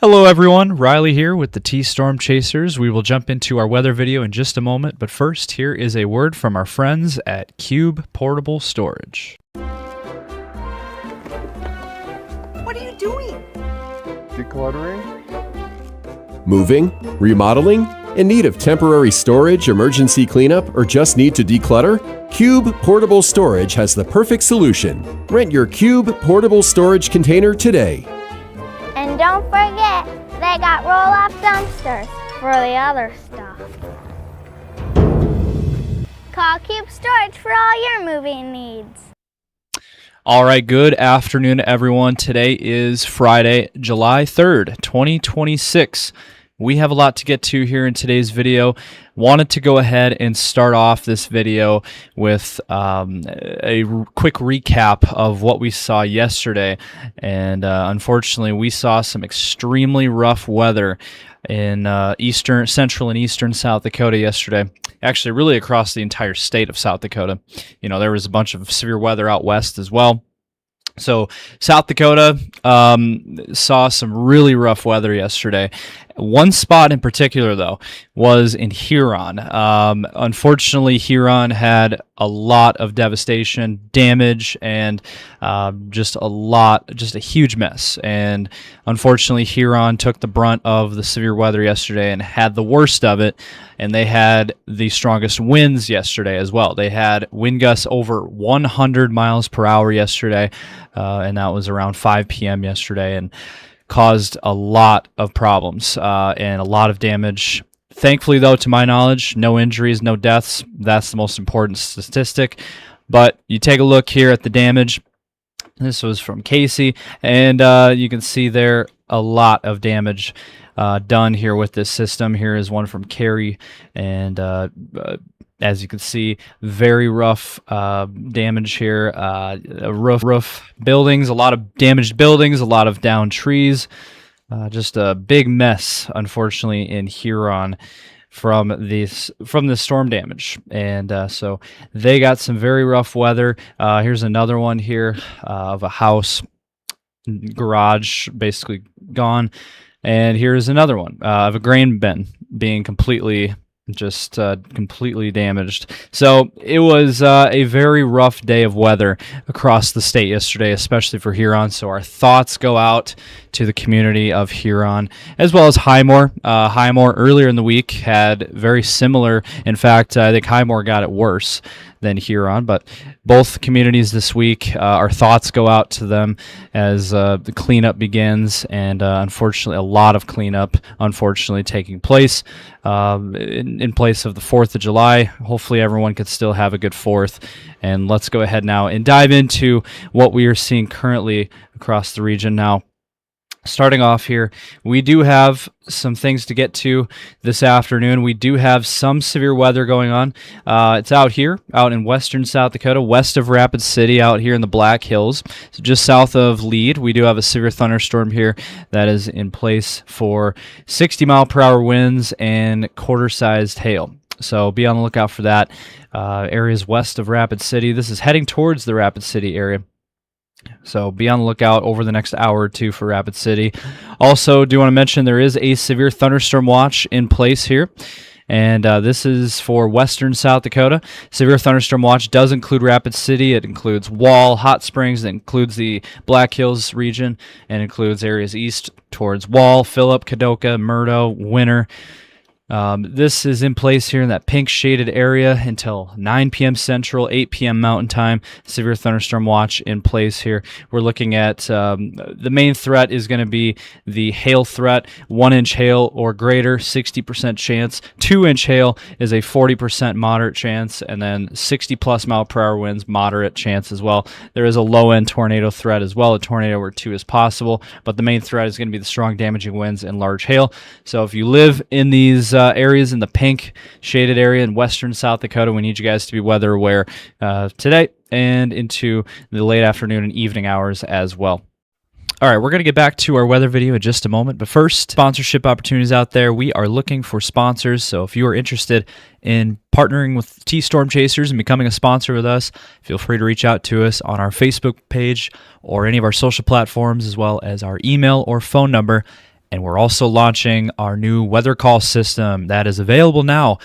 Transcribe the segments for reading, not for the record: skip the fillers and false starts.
Hello everyone, Riley here with the T-Storm Chasers. We will jump into our weather video in just a moment, but first, here is a word from our friends at Cube Portable Storage. What are you doing? Decluttering? Moving? Remodeling? In need of temporary storage, emergency cleanup, or just need to declutter? Cube Portable Storage has the perfect solution. Rent your Cube Portable Storage container today. And don't forget, they got roll-off dumpsters for the other stuff. Call Cube Storage for all your moving needs. All right, good afternoon, everyone. Today is Friday, July 3rd, 2026. We have a lot to get to here in today's video. Wanted to go ahead and start off this video with a quick recap of what we saw yesterday. And unfortunately, we saw some extremely rough weather in central and eastern South Dakota yesterday. Actually, really across the entire state of South Dakota. You know, there was a bunch of severe weather out west as well. So South Dakota saw some really rough weather yesterday. One spot in particular, though, was in Huron. Unfortunately, Huron had a lot of devastation, damage, and just a huge mess. And unfortunately, Huron took the brunt of the severe weather yesterday and had the worst of it. And they had the strongest winds yesterday as well. They had wind gusts over 100 miles per hour yesterday, and that was around 5 p.m. yesterday, and caused a lot of problems and a lot of damage. Thankfully, though, to my knowledge, no injuries, no deaths. That's the most important statistic. But you take a look here at the damage. This was from Casey, and you can see there a lot of damage done here with this system. Here is one from Cary, and as you can see, very rough damage here. Roof buildings, a lot of damaged buildings, a lot of downed trees. Just a big mess, unfortunately, in Huron from this storm damage. And so they got some very rough weather. Here's another one here of a house, garage basically gone. And here's another one of a grain bin being completely damaged. So it was a very rough day of weather across the state yesterday, especially for Huron. So our thoughts go out to the community of Huron, as well as Highmore. Highmore earlier in the week had very similar. In fact, I think Highmore got it worse than Huron, but both communities this week, our thoughts go out to them as the cleanup begins, and unfortunately, a lot of cleanup, unfortunately, taking place in place of the 4th of July. Hopefully, everyone could still have a good 4th, and let's go ahead now and dive into what we are seeing currently across the region now. Starting off here, we do have some things to get to this afternoon. We do have some severe weather going on. It's out here, out in western South Dakota, west of Rapid City, out here in the Black Hills. So just south of Lead, we do have a severe thunderstorm here that is in place for 60-mile-per-hour winds and quarter-sized hail. So be on the lookout for that. Areas west of Rapid City. This is heading towards the Rapid City area. So be on the lookout over the next hour or two for Rapid City. Also, do want to mention there is a severe thunderstorm watch in place here. And this is for western South Dakota. Severe thunderstorm watch does include Rapid City. It includes Wall, Hot Springs. It includes the Black Hills region, and includes areas east towards Wall, Phillip, Kadoka, Murdo, Winter. This is in place here in that pink shaded area until 9 p.m. Central, 8 p.m. Mountain Time. Severe thunderstorm watch in place here. We're looking at the main threat is going to be the hail threat. 1-inch hail or greater, 60% chance. 2-inch hail is a 40% moderate chance, and then 60+ mile per hour winds, moderate chance as well. There is a low-end tornado threat as well, a tornado where 2 is possible, but the main threat is going to be the strong damaging winds and large hail. So if you live in these areas in the pink shaded area in western South Dakota, we need you guys to be weather aware today and into the late afternoon and evening hours as well. All right, we're going to get back to our weather video in just a moment, but first, sponsorship opportunities out there. We are looking for sponsors, so if you are interested in partnering with T-Storm Chasers and becoming a sponsor with us, feel free to reach out to us on our Facebook page or any of our social platforms, as well as our email or phone number And we're also launching our new weather call system that is available now.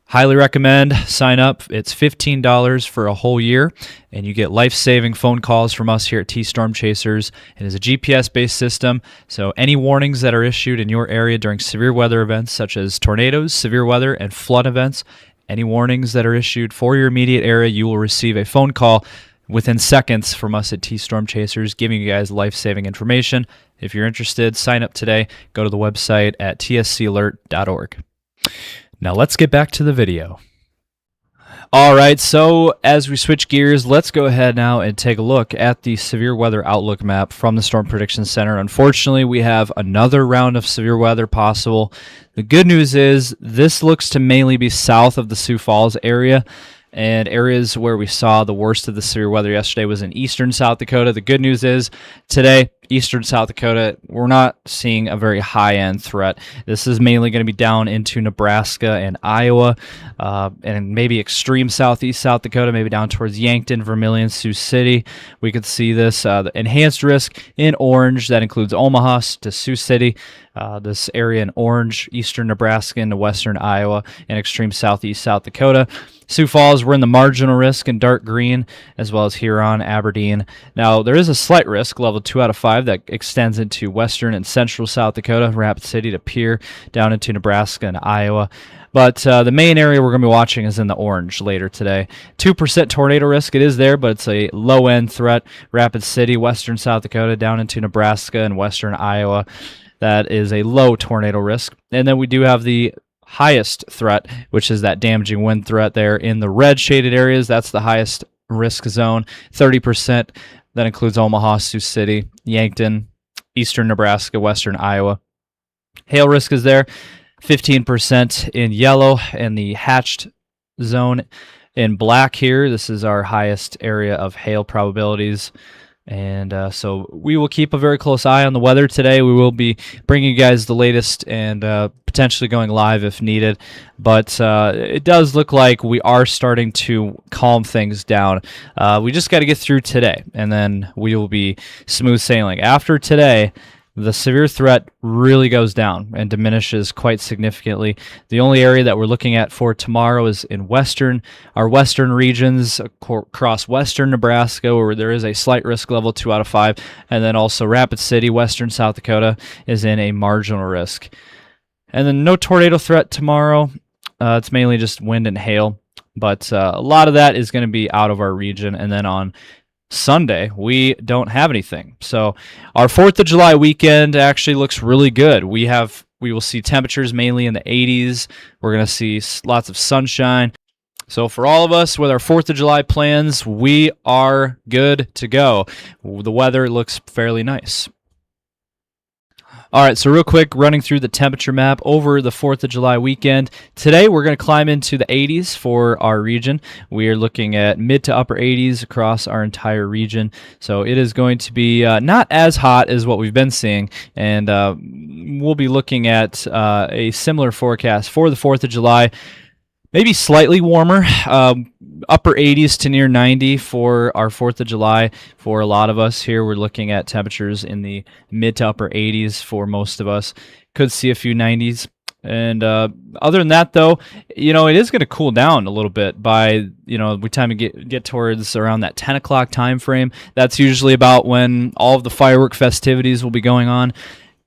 Highly recommend. Sign up. It's $15 for a whole year, and you get life-saving phone calls from us here at T-Storm Chasers. It is a GPS-based system, so any warnings that are issued in your area during severe weather events such as tornadoes, severe weather, and flood events, any warnings that are issued for your immediate area, you will receive a phone call within seconds from us at T-Storm Chasers, giving you guys life-saving information. If you're interested, sign up today. Go to the website at tscalert.org. Now let's get back to the video. All right, so as we switch gears, let's go ahead now and take a look at the severe weather outlook map from the Storm Prediction Center. Unfortunately, we have another round of severe weather possible. The good news is this looks to mainly be south of the Sioux Falls area, and areas where we saw the worst of the severe weather yesterday was in eastern South Dakota. The good news is today, eastern South Dakota, we're not seeing a very high-end threat. This is mainly going to be down into Nebraska and Iowa, and maybe extreme southeast South Dakota, maybe down towards Yankton, Vermilion, Sioux City. We could see this the enhanced risk in orange. That includes Omaha to Sioux City. This area in orange, eastern Nebraska into western Iowa, and extreme southeast South Dakota. Sioux Falls, we're in the marginal risk in dark green, as well as Huron, Aberdeen. Now, there is a slight risk, level 2 out of 5, that extends into western and central South Dakota, Rapid City to Pierre, down into Nebraska and Iowa. But the main area we're going to be watching is in the orange later today. 2% tornado risk, it is there, but it's a low-end threat. Rapid City, western South Dakota, down into Nebraska and western Iowa. That is a low tornado risk. And then we do have the highest threat, which is that damaging wind threat there in the red shaded areas. That's the highest risk zone, 30%. That includes Omaha, Sioux City, Yankton, eastern Nebraska, western Iowa. Hail risk is there, 15% in yellow, and the hatched zone in black here. This is our highest area of hail probabilities. And so we will keep a very close eye on the weather today. We will be bringing you guys the latest and potentially going live if needed. But it does look like we are starting to calm things down. We just got to get through today, and then we will be smooth sailing. After today, the severe threat really goes down and diminishes quite significantly. The only area that we're looking at for tomorrow is in our western regions across western Nebraska, where there is a slight risk level 2 out of 5, and then also Rapid City, western South Dakota, is in a marginal risk. And then no tornado threat tomorrow. It's mainly just wind and hail, but a lot of that is going to be out of our region. And then on Sunday, we don't have anything. So our 4th of July weekend actually looks really good. We will see temperatures mainly in the 80s. We're going to see lots of sunshine. So for all of us with our 4th of July plans, we are good to go. The weather looks fairly nice. All right, so real quick, running through the temperature map over the 4th of July weekend. Today, we're going to climb into the 80s for our region. We are looking at mid to upper 80s across our entire region. So it is going to be not as hot as what we've been seeing, and we'll be looking at a similar forecast for the 4th of July. Maybe slightly warmer, upper 80s to near 90 for our 4th of July. For a lot of us here, we're looking at temperatures in the mid to upper 80s for most of us. Could see a few 90s. And other than that, though, it is going to cool down a little bit by, we time to get towards around that 10 o'clock time frame. That's usually about when all of the firework festivities will be going on.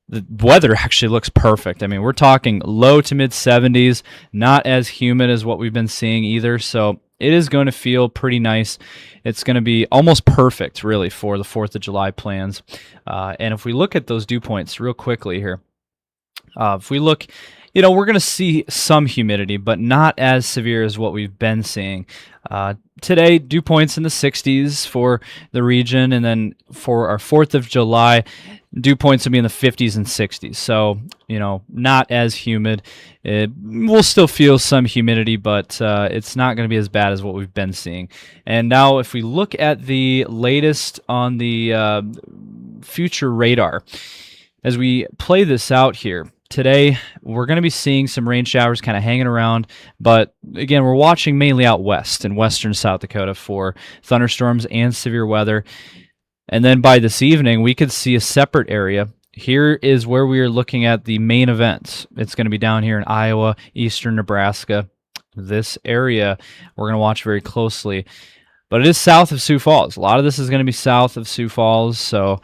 The weather actually looks perfect. I mean, we're talking low to mid 70s, not as humid as what we've been seeing either. So it is going to feel pretty nice. It's going to be almost perfect, really, for the 4th of July plans. And if we look at those dew points real quickly here, if we look, we're going to see some humidity, but not as severe as what we've been seeing. Today, dew points in the 60s for the region, and then for our 4th of July, dew points will be in the 50s and 60s. So, not as humid. We'll still feel some humidity, but it's not going to be as bad as what we've been seeing. And now if we look at the latest on the future radar, as we play this out here, today, we're going to be seeing some rain showers kind of hanging around, but again, we're watching mainly out west in western South Dakota for thunderstorms and severe weather. And then by this evening, we could see a separate area here is where we are looking at the main events. It's going to be down here in Iowa, eastern Nebraska. This area we're going to watch very closely. But it is south of Sioux Falls. A lot of this is going to be south of Sioux Falls. So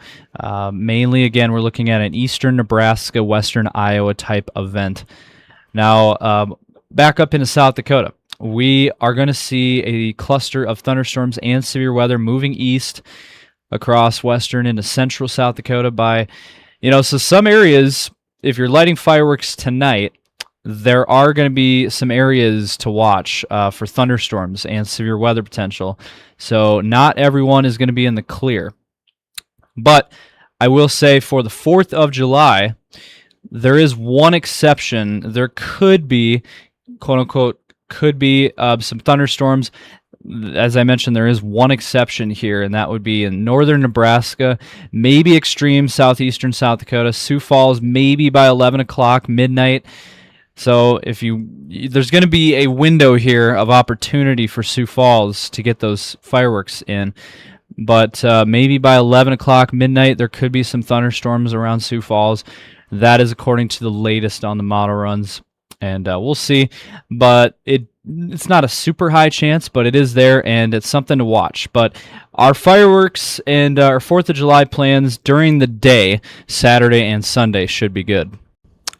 mainly, again, we're looking at an eastern Nebraska, western Iowa type event. Now, back up into South Dakota. We are going to see a cluster of thunderstorms and severe weather moving east across western into central South Dakota by, so some areas, if you're lighting fireworks tonight, there are going to be some areas to watch for thunderstorms and severe weather potential. So not everyone is going to be in the clear. But I will say for the 4th of July, there is one exception. There could be, quote unquote, some thunderstorms. As I mentioned, there is one exception here, and that would be in northern Nebraska, maybe extreme southeastern South Dakota, Sioux Falls, maybe by 11 o'clock, midnight. So there's going to be a window here of opportunity for Sioux Falls to get those fireworks in. But maybe by 11 o'clock, midnight, there could be some thunderstorms around Sioux Falls. That is according to the latest on the model runs. And we'll see. But it's not a super high chance, but it is there, and it's something to watch. But our fireworks and our 4th of July plans during the day, Saturday and Sunday, should be good.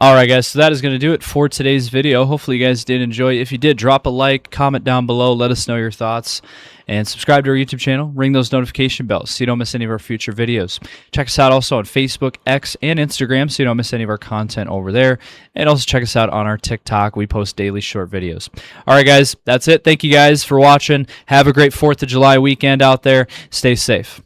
All right, guys, so that is going to do it for today's video. Hopefully you guys did enjoy. If you did, drop a like, comment down below, let us know your thoughts, and subscribe to our YouTube channel. Ring those notification bells so you don't miss any of our future videos. Check us out also on Facebook, X, and Instagram so you don't miss any of our content over there. And also check us out on our TikTok. We post daily short videos. All right, guys, that's it. Thank you guys for watching. Have a great 4th of July weekend out there. Stay safe.